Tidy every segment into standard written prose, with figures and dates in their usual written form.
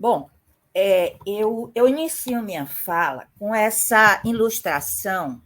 Bom, eu inicio minha fala com essa ilustração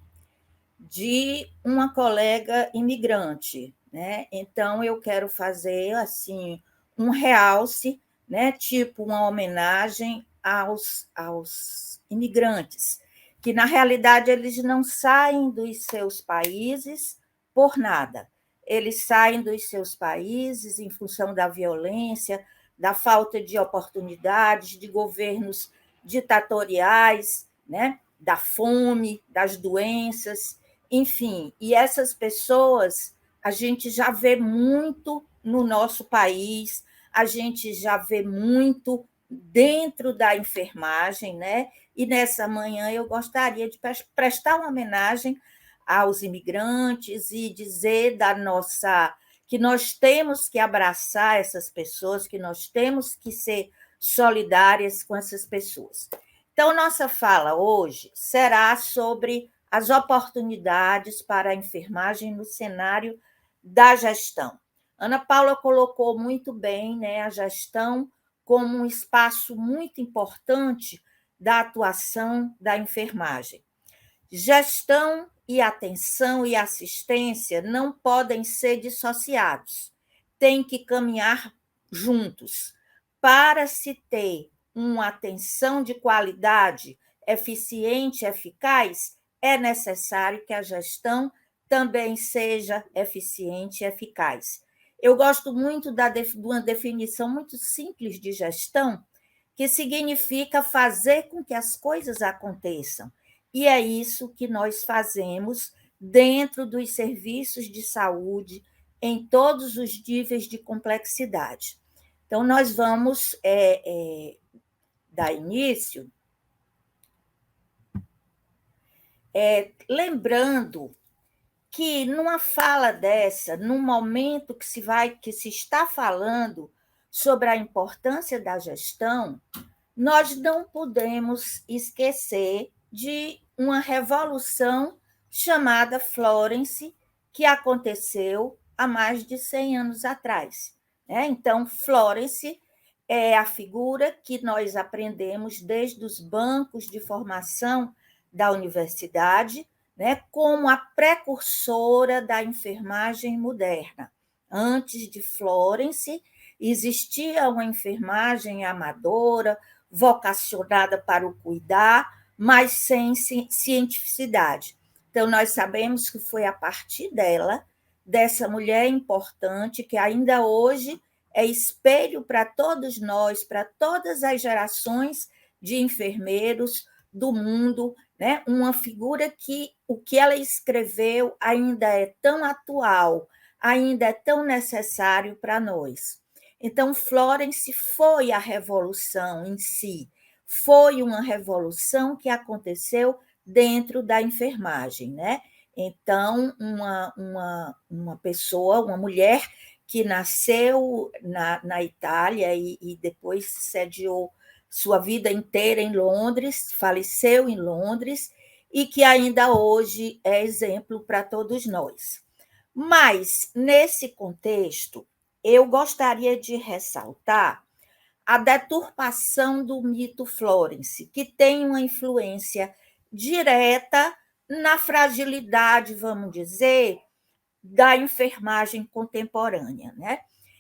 de uma colega imigrante, né? Então eu quero fazer assim um realce, né? Tipo uma homenagem aos imigrantes, que na realidade eles não saem dos seus países por nada. Eles saem dos seus países em função da violência, da falta de oportunidades, de governos ditatoriais, né? Da fome, das doenças, enfim. E essas pessoas a gente já vê muito no nosso país, a gente já vê muito dentro da enfermagem, né? E nessa manhã eu gostaria de prestar uma homenagem aos imigrantes e dizer da nossa que nós temos que abraçar essas pessoas, que nós temos que ser solidárias com essas pessoas. Então, nossa fala hoje será sobre as oportunidades para a enfermagem no cenário da gestão. Ana Paula colocou muito bem, né, a gestão como um espaço muito importante da atuação da enfermagem. Gestão e atenção e assistência não podem ser dissociados, têm que caminhar juntos. Para se ter uma atenção de qualidade, eficiente, eficaz, é necessário que a gestão também seja eficiente e eficaz. Eu gosto muito de uma definição muito simples de gestão, que significa fazer com que as coisas aconteçam. E é isso que nós fazemos dentro dos serviços de saúde, em todos os níveis de complexidade. Então, nós vamos dar início lembrando que numa fala dessa, num momento que se está falando sobre a importância da gestão, nós não podemos esquecer de uma revolução chamada Florence, que aconteceu há mais de 100 anos atrás. Então, Florence é a figura que nós aprendemos desde os bancos de formação da universidade, né, como a precursora da enfermagem moderna. Antes de Florence, existia uma enfermagem amadora, vocacionada para o cuidar, mas sem cientificidade. Então, nós sabemos que foi a partir dela, dessa mulher importante, que ainda hoje é espelho para todos nós, para todas as gerações de enfermeiros do mundo, né? Uma figura que o que ela escreveu ainda é tão atual, ainda é tão necessário para nós. Então, Florence foi a revolução em si, foi uma revolução que aconteceu dentro da enfermagem, né? Então, uma pessoa, uma mulher que nasceu na Itália e depois sediou sua vida inteira em Londres, faleceu em Londres, e que ainda hoje é exemplo para todos nós. Mas, nesse contexto, eu gostaria de ressaltar a deturpação do mito Florence, que tem uma influência direta na fragilidade, vamos dizer, da enfermagem contemporânea, né?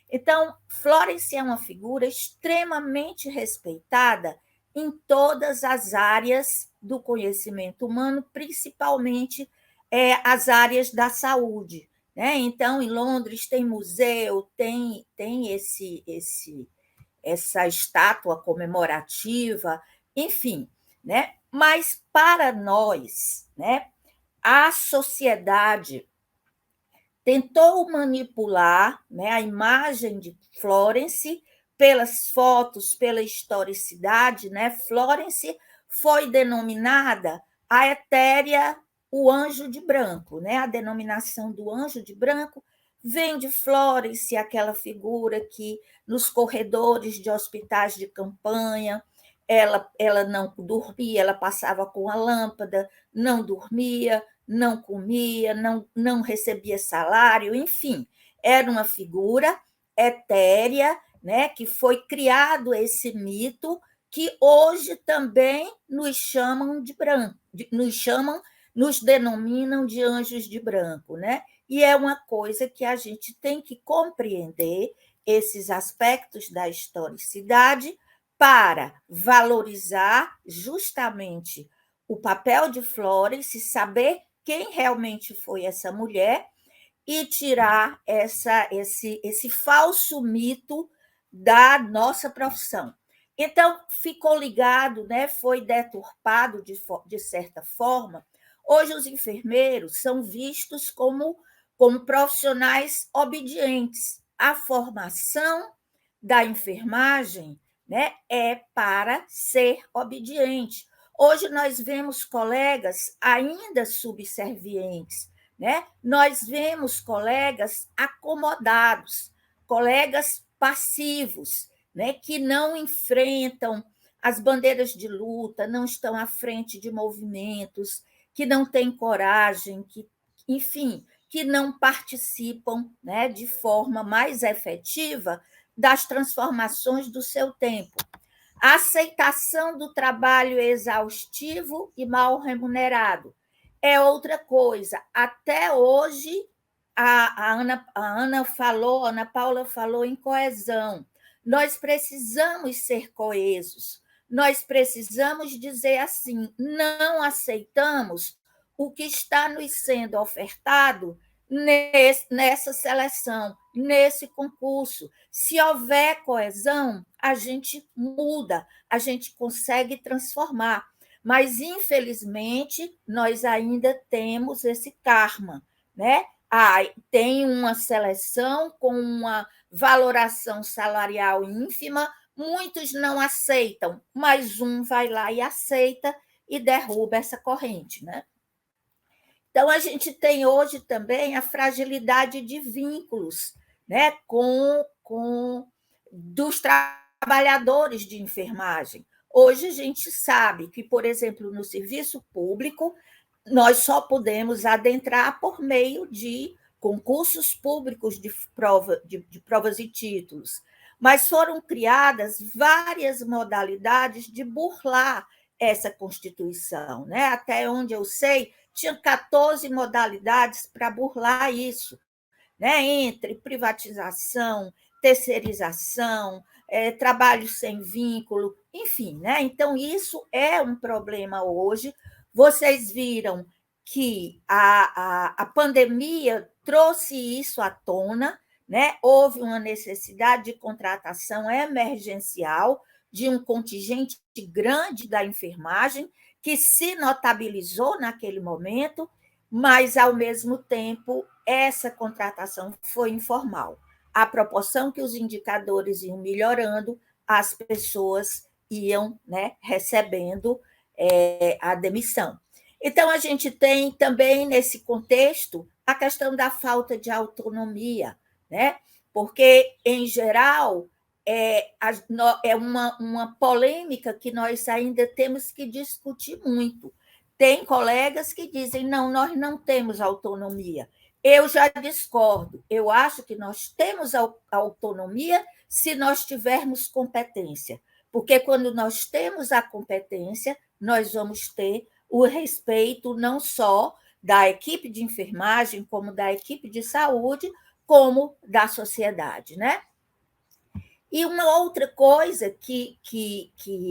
Então, Florence é uma figura extremamente respeitada em todas as áreas do conhecimento humano, principalmente as áreas da saúde, né? Então, em Londres tem museu, tem essa estátua comemorativa, enfim, né? Mas para nós, né, a sociedade tentou manipular, né, a imagem de Florence pelas fotos, pela historicidade, né? Florence foi denominada a etérea, o anjo de branco, né? A denominação do anjo de branco vem de Florence, aquela figura que nos corredores de hospitais de campanha ela não dormia, ela passava com a lâmpada, não dormia, não comia, não recebia salário, enfim, era uma figura etérea né, que foi criado esse mito que hoje também nos chamam de branco, nos denominam de anjos de branco, né? E é uma coisa que a gente tem que compreender esses aspectos da historicidade para valorizar justamente o papel de Florence, saber quem realmente foi essa mulher e tirar esse falso mito da nossa profissão. Então, ficou ligado, né? Foi deturpado de certa forma. Hoje, os enfermeiros são vistos como profissionais obedientes. A formação da enfermagem, né, é para ser obediente. Hoje, nós vemos colegas ainda subservientes, né? Nós vemos colegas acomodados, colegas passivos, né, que não enfrentam as bandeiras de luta, não estão à frente de movimentos, que não têm coragem, enfim, que não participam, né, de forma mais efetiva das transformações do seu tempo. A aceitação do trabalho exaustivo e mal remunerado é outra coisa. Até hoje, a Ana Paula falou em coesão. Nós precisamos ser coesos. Nós precisamos dizer assim: não aceitamos o que está nos sendo ofertado nessa seleção, nesse concurso. Se houver coesão, a gente muda, a gente consegue transformar. Mas, infelizmente, nós ainda temos esse karma, né? Tem uma seleção com uma valoração salarial ínfima, muitos não aceitam, mas um vai lá e aceita e derruba essa corrente, né? Então, a gente tem hoje também a fragilidade de vínculos, né, com dos trabalhadores de enfermagem. Hoje a gente sabe que, por exemplo, no serviço público, nós só podemos adentrar por meio de concursos públicos de provas e títulos, mas foram criadas várias modalidades de burlar essa Constituição, né? Até onde eu sei, tinha 14 modalidades para burlar isso, né? Entre privatização, terceirização, trabalho sem vínculo, enfim, né? Então, isso é um problema hoje. Vocês viram que a pandemia trouxe isso à tona, né? Houve uma necessidade de contratação emergencial de um contingente grande da enfermagem, que se notabilizou naquele momento, mas, ao mesmo tempo, essa contratação foi informal. À proporção que os indicadores iam melhorando, as pessoas iam, né, recebendo a demissão. Então, a gente tem também, nesse contexto, a questão da falta de autonomia, né? Porque, em geral, é uma polêmica que nós ainda temos que discutir muito. Tem colegas que dizem: não, nós não temos autonomia. Eu já discordo. Eu acho que nós temos autonomia se nós tivermos competência, porque quando nós temos a competência, nós vamos ter o respeito não só da equipe de enfermagem, como da equipe de saúde, como da sociedade, né? E uma outra coisa que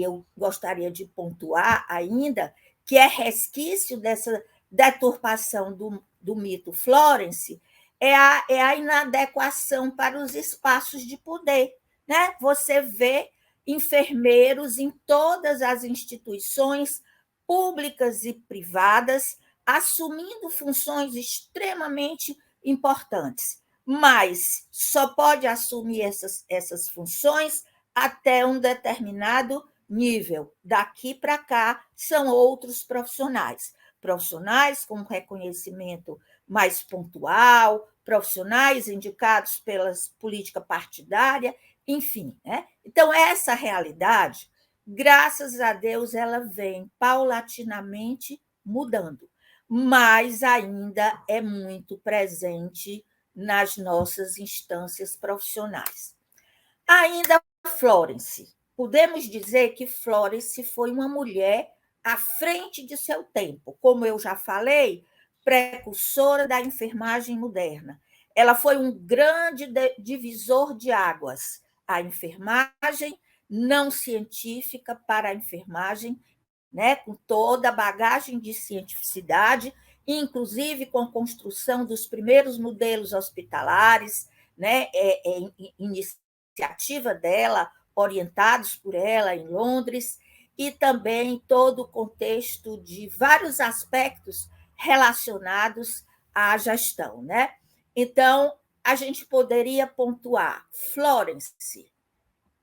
eu gostaria de pontuar ainda, que é resquício dessa deturpação do mito Florence, é a inadequação para os espaços de poder, né? Você vê enfermeiros em todas as instituições públicas e privadas assumindo funções extremamente importantes, mas só pode assumir essas funções até um determinado nível. Daqui para cá são outros profissionais. Profissionais com reconhecimento mais pontual, profissionais indicados pela política partidária, enfim, né? Então, essa realidade, graças a Deus, ela vem paulatinamente mudando, mas ainda é muito presente nas nossas instâncias profissionais. Ainda Florence. Podemos dizer que Florence foi uma mulher à frente de seu tempo, como eu já falei, precursora da enfermagem moderna. Ela foi um grande divisor de águas. A enfermagem não científica para a enfermagem, né, com toda a bagagem de cientificidade, inclusive com a construção dos primeiros modelos hospitalares, né, iniciativa dela, orientados por ela em Londres, e também todo o contexto de vários aspectos relacionados à gestão, né? Então, a gente poderia pontuar Florence,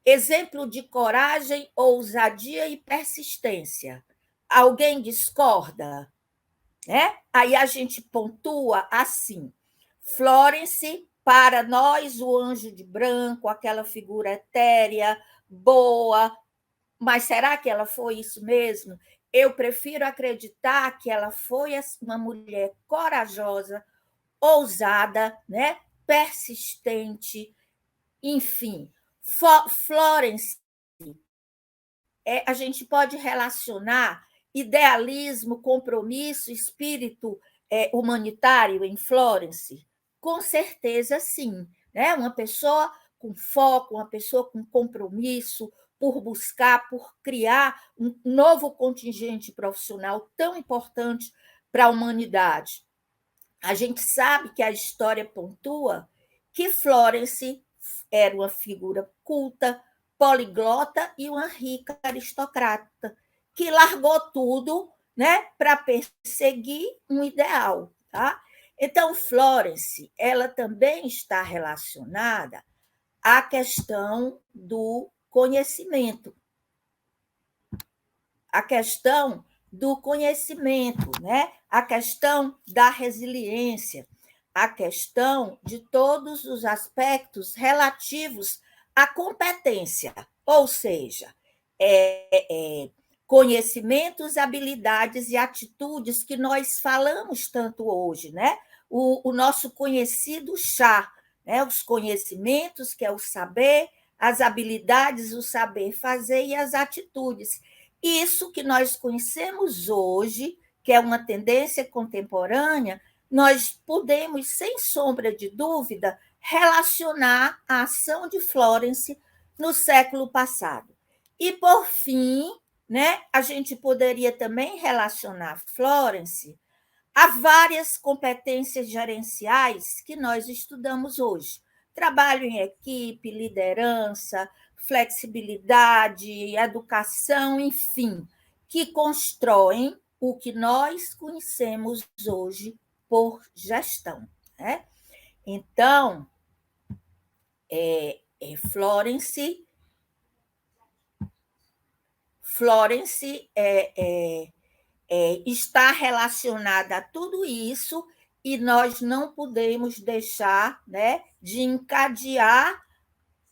exemplo de coragem, ousadia e persistência. Alguém discorda? Né? Aí a gente pontua assim: Florence, para nós, o anjo de branco, aquela figura etérea, boa, mas será que ela foi isso mesmo? Eu prefiro acreditar que ela foi uma mulher corajosa, ousada, né? Persistente, enfim. Florence, a gente pode relacionar idealismo, compromisso, espírito humanitário em Florence? Com certeza, sim. Né? Uma pessoa com foco, uma pessoa com compromisso por buscar, por criar um novo contingente profissional tão importante para a humanidade. A gente sabe que a história pontua que Florence era uma figura culta, poliglota e uma rica aristocrata, que largou tudo, né, para perseguir um ideal. Tá? Então, Florence, ela também está relacionada à questão do conhecimento, a questão do conhecimento, né? A questão da resiliência, a questão de todos os aspectos relativos à competência, ou seja, conhecimentos, habilidades e atitudes que nós falamos tanto hoje, né? O nosso conhecido chá, né? Os conhecimentos, que é o saber, as habilidades, o saber fazer e as atitudes. Isso que nós conhecemos hoje, que é uma tendência contemporânea, nós podemos, sem sombra de dúvida, relacionar a ação de Florence no século passado. E, por fim, né, a gente poderia também relacionar Florence a várias competências gerenciais que nós estudamos hoje. Trabalho em equipe, liderança, flexibilidade, educação, enfim, que constroem o que nós conhecemos hoje por gestão. Né? Então, Florence, está relacionada a tudo isso e nós não podemos deixar, né, de encadear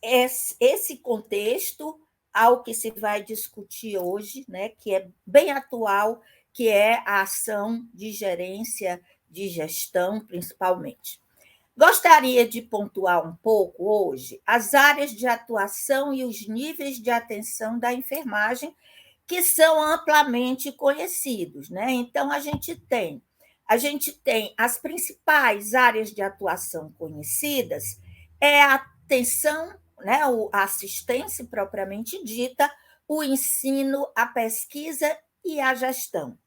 esse contexto ao que se vai discutir hoje, né, que é bem atual, que é a ação de gerência, de gestão, principalmente. Gostaria de pontuar um pouco hoje as áreas de atuação e os níveis de atenção da enfermagem que são amplamente conhecidos, né? Então a gente tem as principais áreas de atuação conhecidas é a atenção, né, a assistência propriamente dita, o ensino, a pesquisa e a gestão.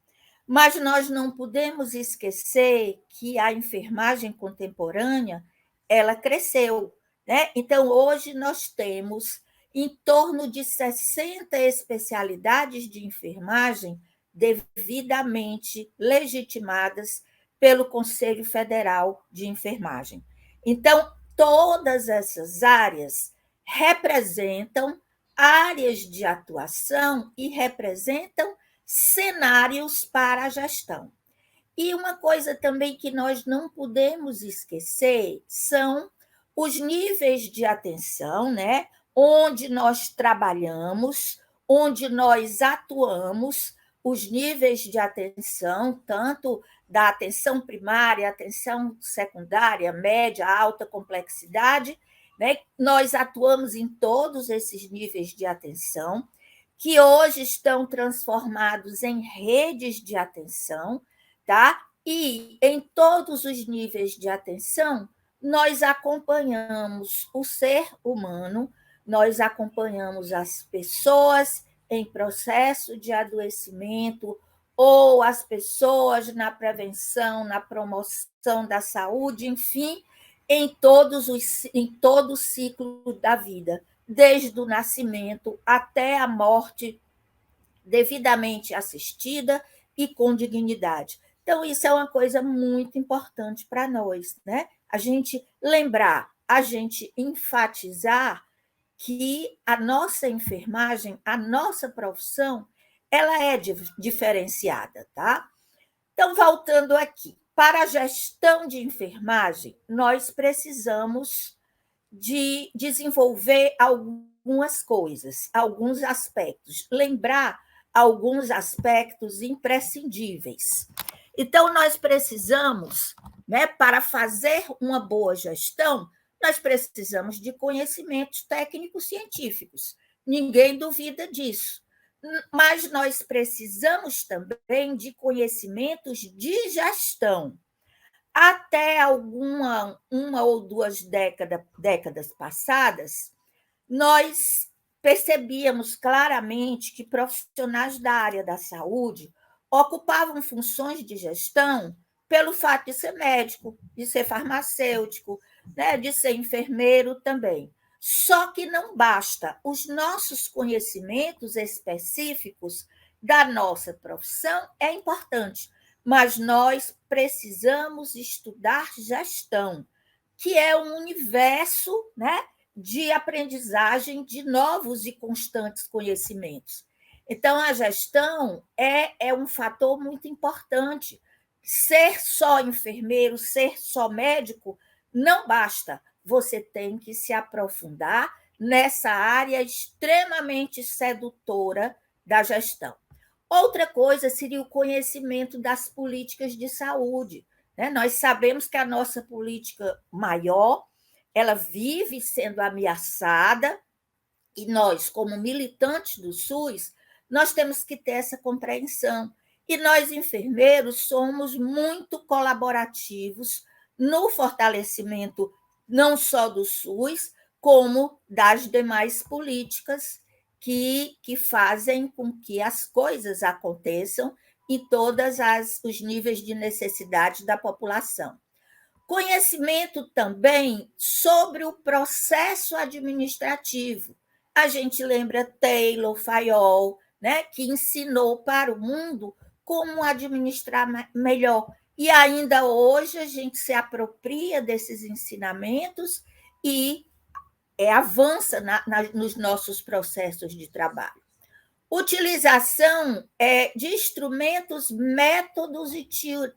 Mas nós não podemos esquecer que a enfermagem contemporânea ela cresceu, né? Então hoje nós temos em torno de 60 especialidades de enfermagem devidamente legitimadas pelo Conselho Federal de Enfermagem. Então, todas essas áreas representam áreas de atuação e representam cenários para a gestão. E uma coisa também que nós não podemos esquecer são os níveis de atenção, né? Onde nós trabalhamos, onde nós atuamos, os níveis de atenção, tanto da atenção primária, atenção secundária, média, alta complexidade, né? Nós atuamos em todos esses níveis de atenção, que hoje estão transformados em redes de atenção, tá? E em todos os níveis de atenção, nós acompanhamos o ser humano, nós acompanhamos as pessoas em processo de adoecimento ou as pessoas na prevenção, na promoção da saúde, enfim, em todo o ciclo da vida, desde o nascimento até a morte devidamente assistida e com dignidade. Então, isso é uma coisa muito importante para nós, né? A gente lembrar, a gente enfatizar que a nossa enfermagem, a nossa profissão, ela é diferenciada, tá? Então, voltando aqui, para a gestão de enfermagem, nós precisamos de desenvolver algumas coisas, alguns aspectos, lembrar alguns aspectos imprescindíveis. Então, nós precisamos, né, para fazer uma boa gestão, nós precisamos de conhecimentos técnicos científicos. Ninguém duvida disso. Mas nós precisamos também de conhecimentos de gestão. Até uma ou duas décadas passadas, nós percebíamos claramente que profissionais da área da saúde ocupavam funções de gestão pelo fato de ser médico, de ser farmacêutico, né, de ser enfermeiro também. Só que não basta. Os nossos conhecimentos específicos da nossa profissão é importante, mas nós precisamos estudar gestão, que é um universo, né, de aprendizagem de novos e constantes conhecimentos. Então, a gestão é um fator muito importante. Ser só enfermeiro, ser só médico, não basta. Você tem que se aprofundar nessa área extremamente sedutora da gestão. Outra coisa seria o conhecimento das políticas de saúde. Né? Nós sabemos que a nossa política maior ela vive sendo ameaçada e nós, como militantes do SUS, nós temos que ter essa compreensão. E nós, enfermeiros, somos muito colaborativos no fortalecimento não só do SUS, como das demais políticas que fazem com que as coisas aconteçam em todos os níveis de necessidade da população. Conhecimento também sobre o processo administrativo. A gente lembra Taylor Fayol, né, que ensinou para o mundo como administrar melhor. E ainda hoje a gente se apropria desses ensinamentos e avança nos nossos processos de trabalho. Utilização de instrumentos, métodos e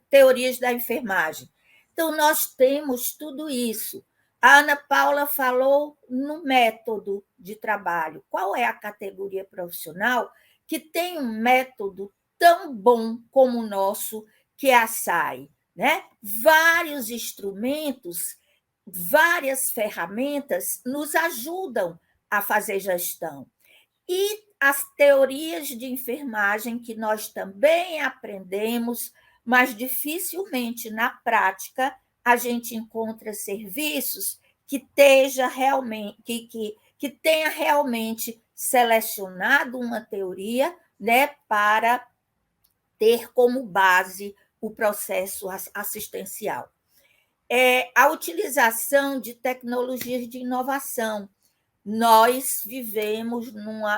teorias da enfermagem. Então, nós temos tudo isso. A Ana Paula falou no método de trabalho. Qual é a categoria profissional que tem um método tão bom como o nosso, que é a SAI? Né? Vários instrumentos, várias ferramentas nos ajudam a fazer gestão. E as teorias de enfermagem que nós também aprendemos, mas dificilmente na prática a gente encontra serviços que tenha realmente selecionado uma teoria, né, para ter como base o processo assistencial. A utilização de tecnologias de inovação. Nós vivemos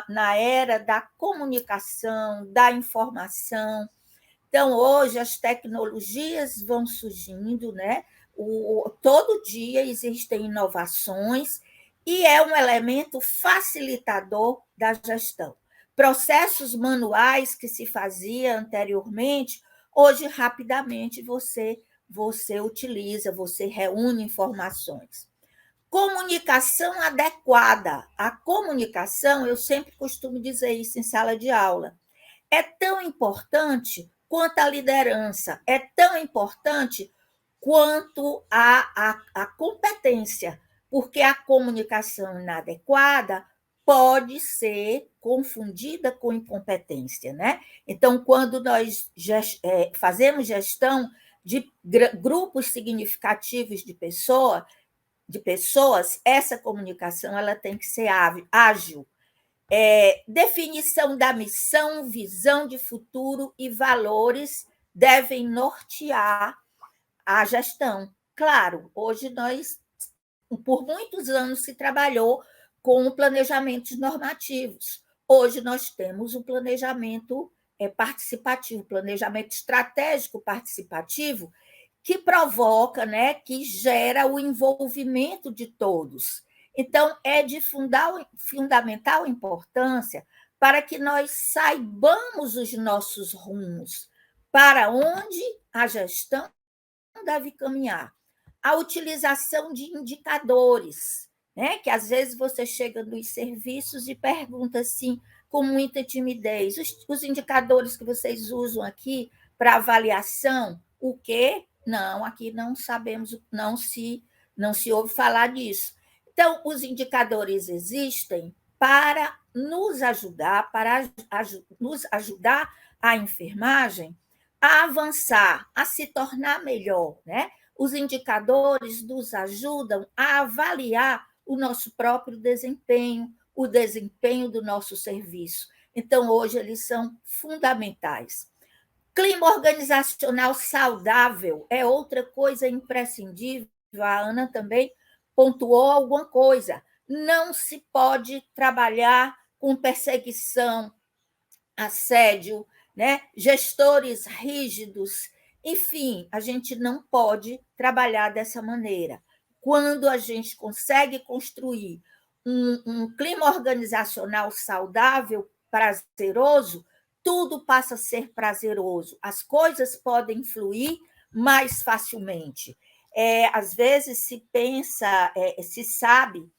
na era da comunicação, da informação. Então, hoje, as tecnologias vão surgindo, né? Todo dia existem inovações e é um elemento facilitador da gestão. Processos manuais que se fazia anteriormente, hoje, rapidamente, você utiliza, você reúne informações. Comunicação adequada. A comunicação, eu sempre costumo dizer isso em sala de aula, é tão importante quanto a liderança, é tão importante quanto a competência, porque a comunicação inadequada pode ser confundida com incompetência, né? Então, quando nós fazemos gestão de grupos significativos de pessoas, essa comunicação ela tem que ser ágil. Definição da missão, visão de futuro e valores devem nortear a gestão. Claro, hoje por muitos anos se trabalhou com planejamentos normativos. Hoje nós temos um planejamento participativo, planejamento estratégico participativo, que provoca, né, que gera o envolvimento de todos. Então, é de fundamental importância para que nós saibamos os nossos rumos, para onde a gestão deve caminhar. A utilização de indicadores, né? Que às vezes você chega nos serviços e pergunta assim, com muita timidez, os indicadores que vocês usam aqui para avaliação, o quê? Não, aqui não sabemos, não se ouve falar disso. Então, os indicadores existem para nos ajudar, nos ajudar a enfermagem a avançar, a se tornar melhor, né? Os indicadores nos ajudam a avaliar o nosso próprio desempenho, o desempenho do nosso serviço. Então, hoje, eles são fundamentais. Clima organizacional saudável é outra coisa imprescindível. A Ana também pontuou alguma coisa. Não se pode trabalhar com perseguição, assédio, né? Gestores rígidos. Enfim, a gente não pode trabalhar dessa maneira. Quando a gente consegue construir um clima organizacional saudável, prazeroso, tudo passa a ser prazeroso. As coisas podem fluir mais facilmente. Às vezes se pensa, se sabe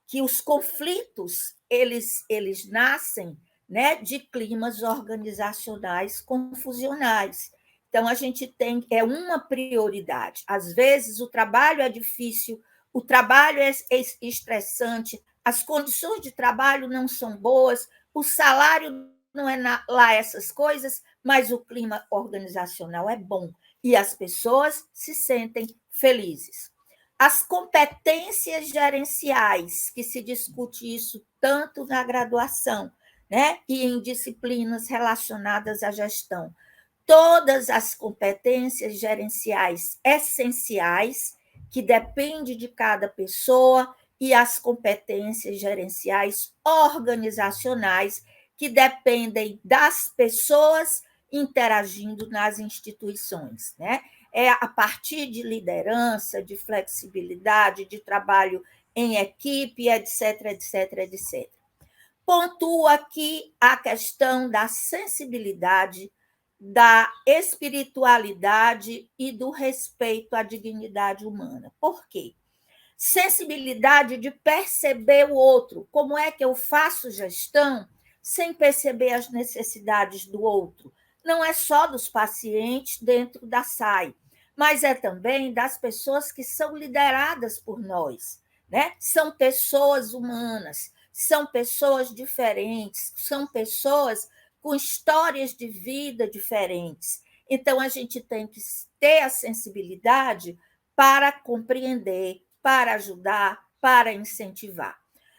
que os conflitos eles nascem, né, de climas organizacionais confusionais. Então, a gente tem uma prioridade. Às vezes, o trabalho é difícil, o trabalho é estressante, as condições de trabalho não são boas, o salário não é lá essas coisas, mas o clima organizacional é bom e as pessoas se sentem felizes. As competências gerenciais, que se discute isso tanto na graduação, né, e em disciplinas relacionadas à gestão. Todas as competências gerenciais essenciais, que dependem de cada pessoa, e as competências gerenciais organizacionais, que dependem das pessoas interagindo nas instituições, né? A partir de liderança, de flexibilidade, de trabalho em equipe, etc, etc, etc. Pontuo aqui a questão da sensibilidade, da espiritualidade e do respeito à dignidade humana. Por quê? Sensibilidade de perceber o outro. Como é que eu faço gestão sem perceber as necessidades do outro? Não é só dos pacientes dentro da SAI, mas é também das pessoas que são lideradas por nós, né? São pessoas humanas, são pessoas diferentes, são pessoas com histórias de vida diferentes. Então, a gente tem que ter a sensibilidade para compreender, para ajudar, para incentivar.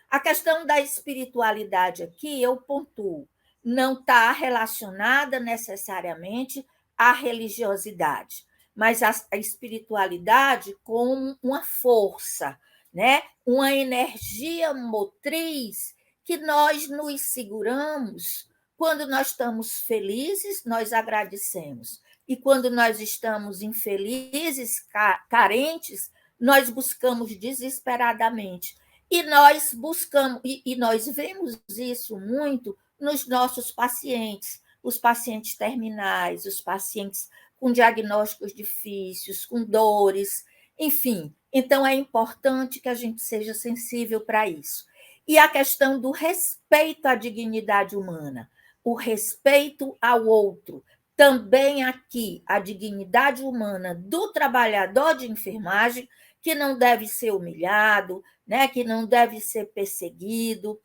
A questão da espiritualidade aqui, eu pontuo, não está relacionada necessariamente à religiosidade, mas a espiritualidade como uma força, né? Uma energia motriz que nós nos seguramos. Quando nós estamos felizes, nós agradecemos. E quando nós estamos infelizes, carentes, nós buscamos desesperadamente. E nós vemos isso muito nos nossos pacientes, os pacientes terminais, os pacientes com diagnósticos difíceis, com dores, enfim. Então, é importante que a gente seja sensível para isso. E a questão do respeito à dignidade humana, o respeito ao outro. Também aqui, a dignidade humana do trabalhador de enfermagem, que não deve ser humilhado, né? Que não deve ser perseguido,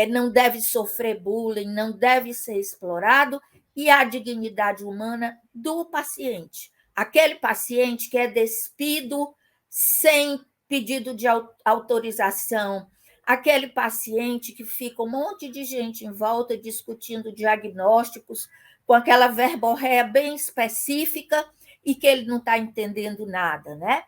não deve sofrer bullying, não deve ser explorado, e a dignidade humana do paciente. Aquele paciente que é despido sem pedido de autorização, aquele paciente que fica um monte de gente em volta discutindo diagnósticos com aquela verborréia bem específica e que ele não está entendendo nada, né?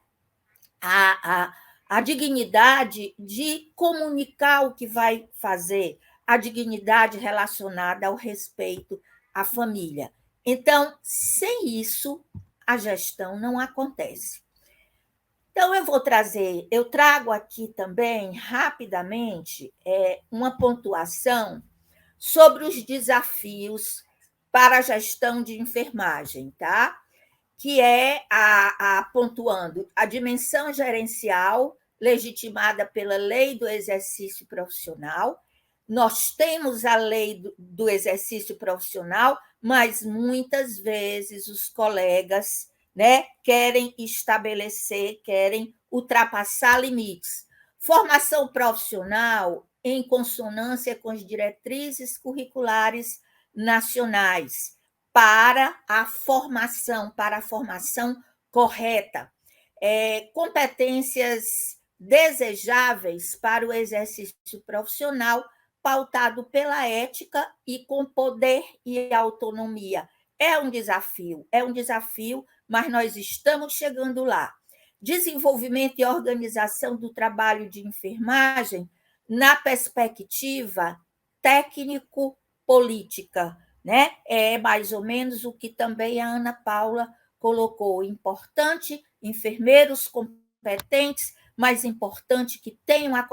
A dignidade de comunicar o que vai fazer, a dignidade relacionada ao respeito à família. Então, sem isso, a gestão não acontece. Então, eu trago aqui também, rapidamente, uma pontuação sobre os desafios para a gestão de enfermagem, tá? Que é pontuando a dimensão gerencial legitimada pela lei do exercício profissional. Nós temos a lei do exercício profissional, mas muitas vezes os colegas, né, querem estabelecer, querem ultrapassar limites. Formação profissional em consonância com as diretrizes curriculares nacionais para a formação correta, competências desejáveis para o exercício profissional, pautado pela ética e com poder e autonomia. É um desafio, mas nós estamos chegando lá. Desenvolvimento e organização do trabalho de enfermagem na perspectiva técnico-política, né? É mais ou menos o que também a Ana Paula colocou. Importante, enfermeiros competentes, mas importante que tenham a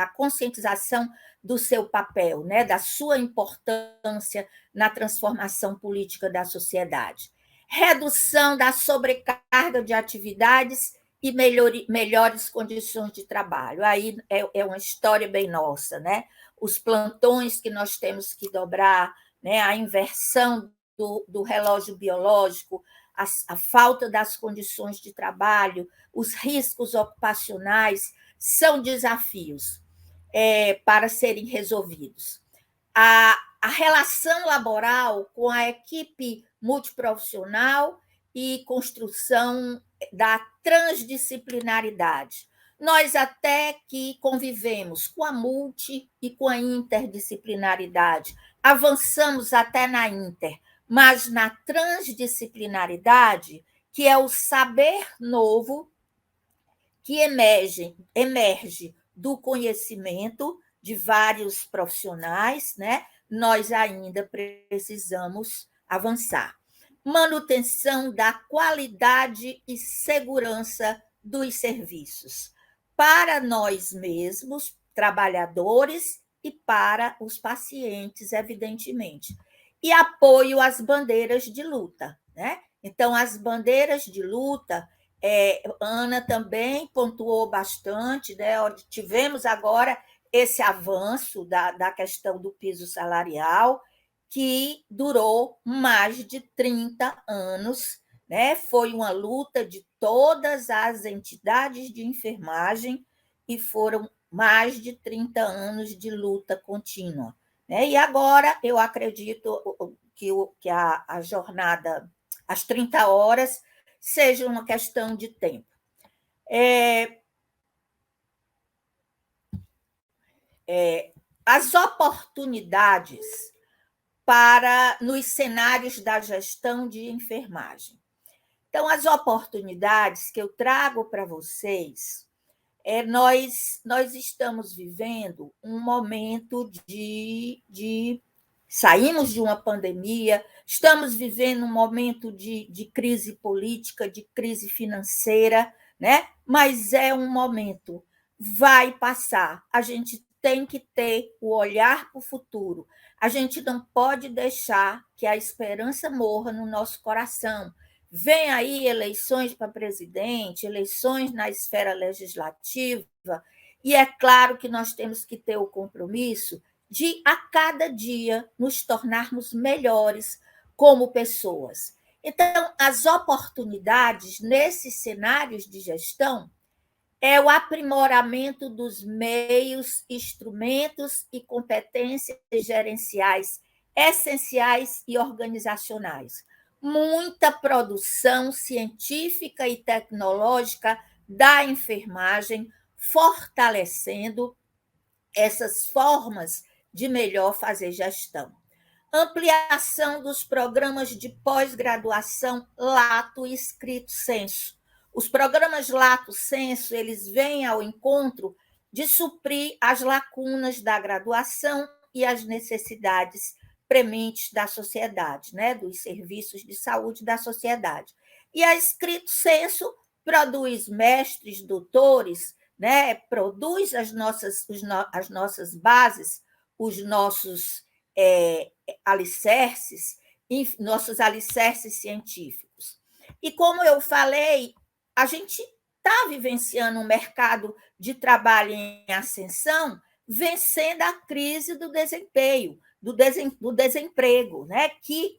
conscientização do seu papel, né? Da sua importância na transformação política da sociedade. Redução da sobrecarga de atividades e melhores condições de trabalho. Aí é uma história bem nossa, né? Os plantões que nós temos que dobrar, né? A inversão do relógio biológico, a falta das condições de trabalho, os riscos ocupacionais são desafios para serem resolvidos. A relação laboral com a equipe multiprofissional e construção da transdisciplinaridade. Nós até que convivemos com a multi e com a interdisciplinaridade, avançamos até na inter, mas na transdisciplinaridade, que é o saber novo que emerge do conhecimento de vários profissionais, né? Nós ainda precisamos avançar. Manutenção da qualidade e segurança dos serviços para nós mesmos, trabalhadores, e para os pacientes, evidentemente. E apoio às bandeiras de luta, né? Então, as bandeiras de luta, Ana também pontuou bastante, né? Tivemos agora esse avanço da questão do piso salarial, que durou mais de 30 anos, né? Foi uma luta de todas as entidades de enfermagem e foram mais de 30 anos de luta contínua, né? E agora eu acredito que a jornada, as 30 horas, seja uma questão de tempo. As oportunidades nos cenários da gestão de enfermagem. Então, as oportunidades que eu trago para vocês, nós estamos vivendo um momento saímos de uma pandemia, estamos vivendo um momento de crise política, de crise financeira, né? Mas é um momento, vai passar. A gente tem que ter o olhar para o futuro. A gente não pode deixar que a esperança morra no nosso coração. Vem aí eleições para presidente, eleições na esfera legislativa, e é claro que nós temos que ter o compromisso de, a cada dia, nos tornarmos melhores como pessoas. Então, as oportunidades nesses cenários de gestão, é o aprimoramento dos meios, instrumentos e competências gerenciais essenciais e organizacionais. Muita produção científica e tecnológica da enfermagem, fortalecendo essas formas de melhor fazer gestão. Ampliação dos programas de pós-graduação lato e escrito sensu. Os programas lato sensu, eles vêm ao encontro de suprir as lacunas da graduação e as necessidades prementes da sociedade, né, dos serviços de saúde da sociedade. E a escrito sensu produz mestres, doutores, né, produz as nossas bases, os nossos alicerces, nossos alicerces científicos. E como eu falei, a gente está vivenciando um mercado de trabalho em ascensão, vencendo a crise do desempenho, do desemprego, né? Que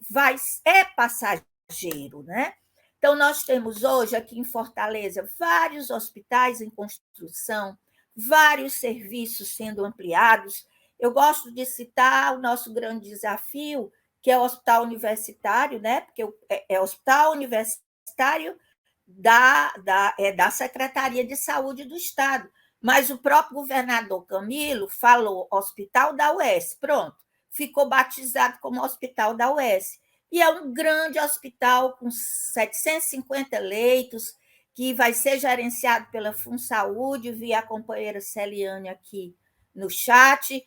é passageiro, né? Então, nós temos hoje aqui em Fortaleza vários hospitais em construção, vários serviços sendo ampliados. Eu gosto de citar o nosso grande desafio, que é o hospital universitário, né? Porque é o hospital universitário da Secretaria de Saúde do Estado. Mas o próprio governador Camilo falou Hospital da UES, pronto, ficou batizado como Hospital da UES. E é um grande hospital com 750 leitos, que vai ser gerenciado pela FunSaúde, via a companheira Celiane aqui no chat.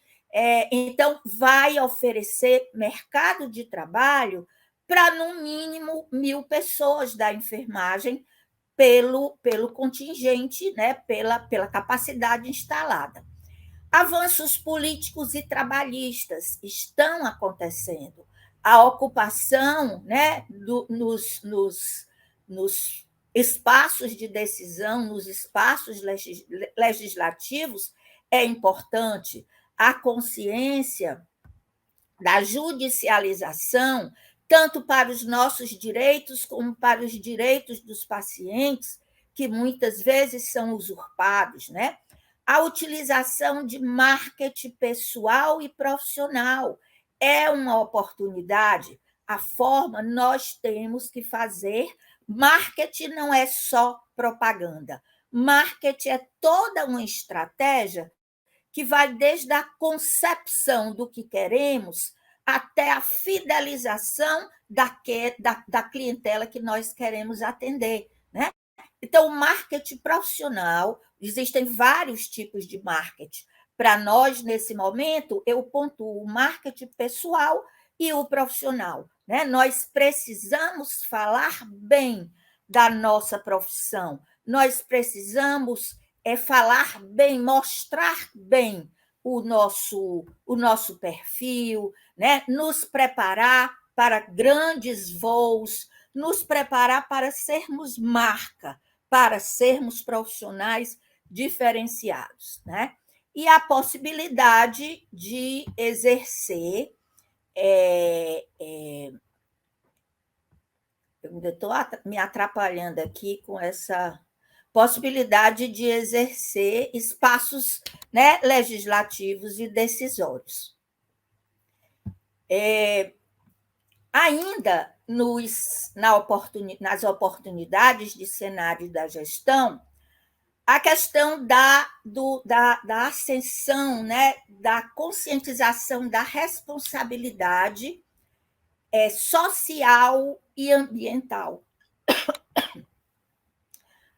Então, vai oferecer mercado de trabalho para, no mínimo, 1.000 pessoas da enfermagem pelo contingente, né, pela capacidade instalada. Avanços políticos e trabalhistas estão acontecendo. A ocupação, né, nos espaços de decisão, nos espaços legislativos, é importante. A consciência da judicialização, tanto para os nossos direitos como para os direitos dos pacientes, que muitas vezes são usurpados, né? A utilização de marketing pessoal e profissional é uma oportunidade. A forma nós temos que fazer. Marketing não é só propaganda. Marketing é toda uma estratégia que vai desde a concepção do que queremos até a fidelização da clientela que nós queremos atender, né? Então, o marketing profissional, existem vários tipos de marketing. Para nós, nesse momento, eu pontuo o marketing pessoal e o profissional, né? Nós precisamos falar bem da nossa profissão, nós precisamos falar bem, mostrar bem o nosso perfil, né? Nos preparar para grandes voos, nos preparar para sermos marca, para sermos profissionais diferenciados, né? E a possibilidade de exercer. Eu ainda estou me atrapalhando aqui com essa possibilidade de exercer espaços, né, legislativos e decisórios. Ainda nas oportunidades de cenário da gestão, a questão da ascensão, né, da conscientização da responsabilidade social e ambiental.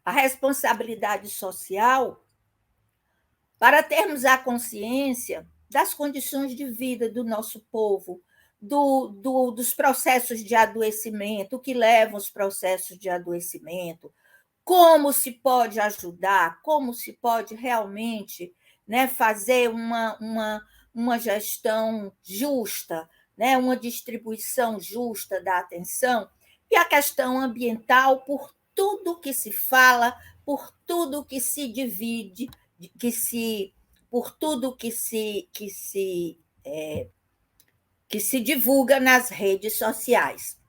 A responsabilidade social para termos a consciência das condições de vida do nosso povo, dos processos de adoecimento, o que levam os processos de adoecimento, como se pode ajudar, como se pode realmente, né, fazer uma gestão justa, né, uma distribuição justa da atenção, e a questão ambiental, por tudo que se fala, por tudo que se divide, por tudo que se divulga nas redes sociais.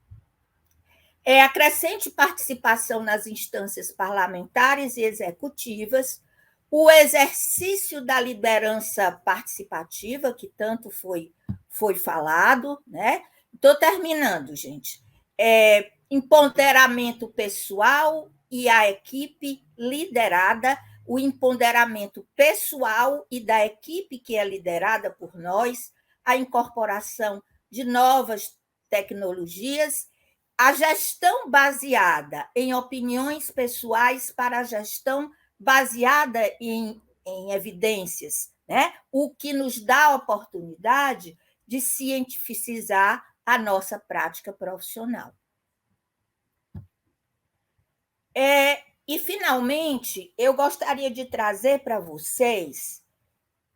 A crescente participação nas instâncias parlamentares e executivas, o exercício da liderança participativa, que tanto foi falado, né? Estou terminando, gente. Empoderamento pessoal e a equipe liderada, o empoderamento pessoal e da equipe que é liderada por nós, a incorporação de novas tecnologias, a gestão baseada em opiniões pessoais para a gestão baseada em evidências, né? O que nos dá a oportunidade de cientificizar a nossa prática profissional. E, finalmente, eu gostaria de trazer para vocês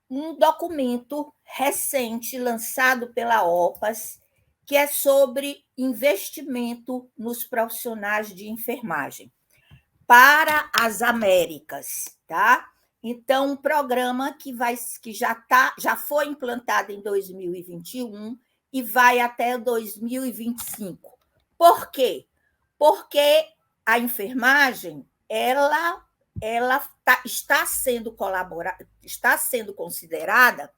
um documento recente lançado pela OPAS, que é sobre investimento nos profissionais de enfermagem para as Américas, tá? Então, um programa que já foi implantado em 2021 e vai até 2025. Por quê? Porque a enfermagem ela está sendo considerada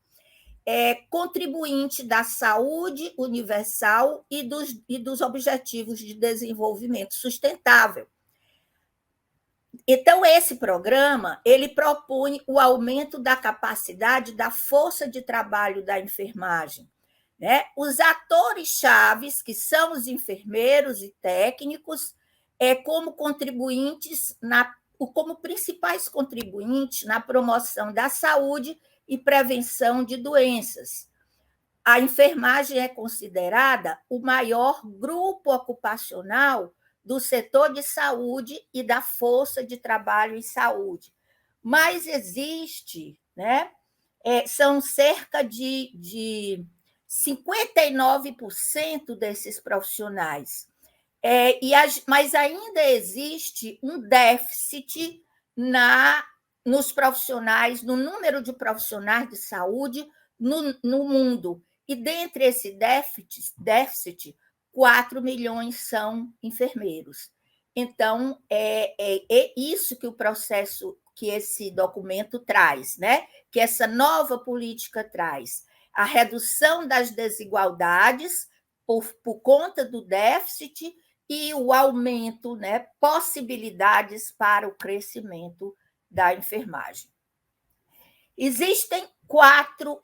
contribuinte da saúde universal e dos objetivos de desenvolvimento sustentável. Então, esse programa ele propõe o aumento da capacidade da força de trabalho da enfermagem, né? Os atores chaves, que são os enfermeiros e técnicos, como contribuintes como principais contribuintes na promoção da saúde e prevenção de doenças. A enfermagem é considerada o maior grupo ocupacional do setor de saúde e da força de trabalho em saúde. Mas existe, né? São cerca de 59% desses profissionais. Mas ainda existe um déficit nos profissionais, no número de profissionais de saúde no mundo. E dentre esse déficit 4 milhões são enfermeiros. Então, é isso que o processo, que esse documento traz, né? Que essa nova política traz. A redução das desigualdades por conta do déficit e o aumento, né? Possibilidades para o crescimento da enfermagem. Existem quatro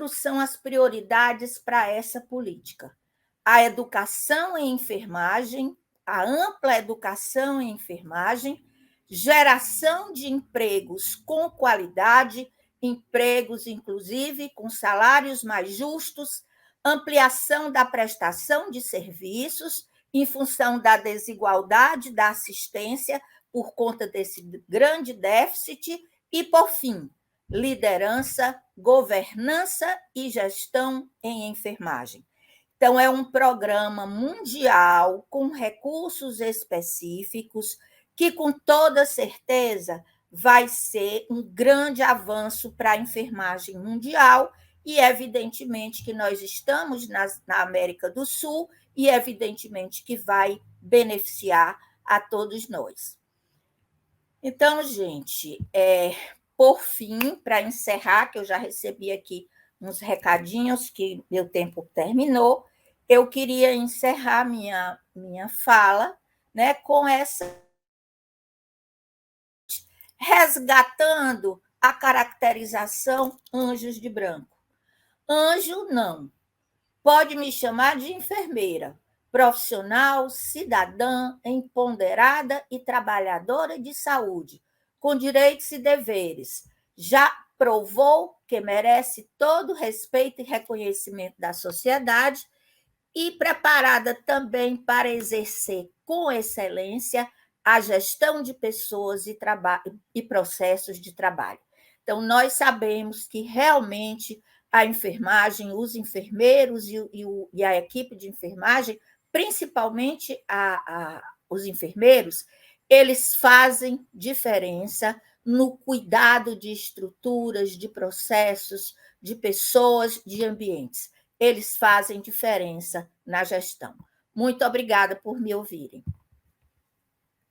são as prioridades para essa política: a educação em enfermagem, a ampla educação em enfermagem, geração de empregos com qualidade, empregos, inclusive, com salários mais justos, ampliação da prestação de serviços em função da desigualdade da assistência por conta desse grande déficit e, por fim, liderança, governança e gestão em enfermagem. Então, é um programa mundial com recursos específicos que, com toda certeza, vai ser um grande avanço para a enfermagem mundial e, evidentemente, que nós estamos na América do Sul e, evidentemente, que vai beneficiar a todos nós. Então, gente, por fim, para encerrar, que eu já recebi aqui uns recadinhos que meu tempo terminou, eu queria encerrar minha fala, né, com essa resgatando a caracterização anjos de branco. Anjo não. Pode me chamar de enfermeira, profissional, cidadã, empoderada e trabalhadora de saúde, com direitos e deveres. Já provou que merece todo respeito e reconhecimento da sociedade e preparada também para exercer com excelência a gestão de pessoas e processos de trabalho. Então, nós sabemos que realmente a enfermagem, os enfermeiros e a equipe de enfermagem, principalmente os enfermeiros, eles fazem diferença no cuidado de estruturas, de processos, de pessoas, de ambientes. Eles fazem diferença na gestão. Muito obrigada por me ouvirem.